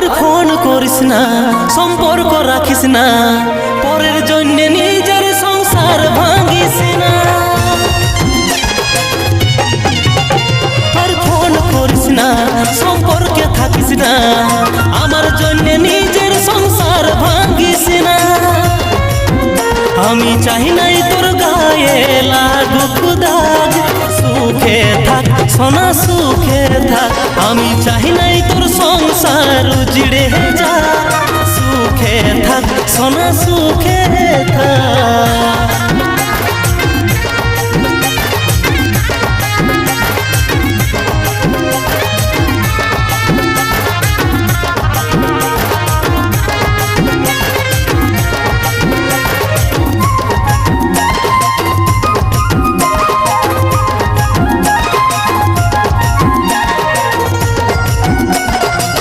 আর phone করিস না, সম্পর্ক রাখিস না, পরের জন্য নিজের সংসার ভাঙিস না। আর ফোন করিস না, সম্পর্কে থাকিস না, আমার জন্য নিজের সংসার ভাঙিস না। আমি চাই নাই তোর গায়ে লাগুক দাগ, সুখে থাক সোনা সুখে থাক। আমি চাই নাই তোর সংসার উজড়ে যা, সুখে থাক সোনা সুখে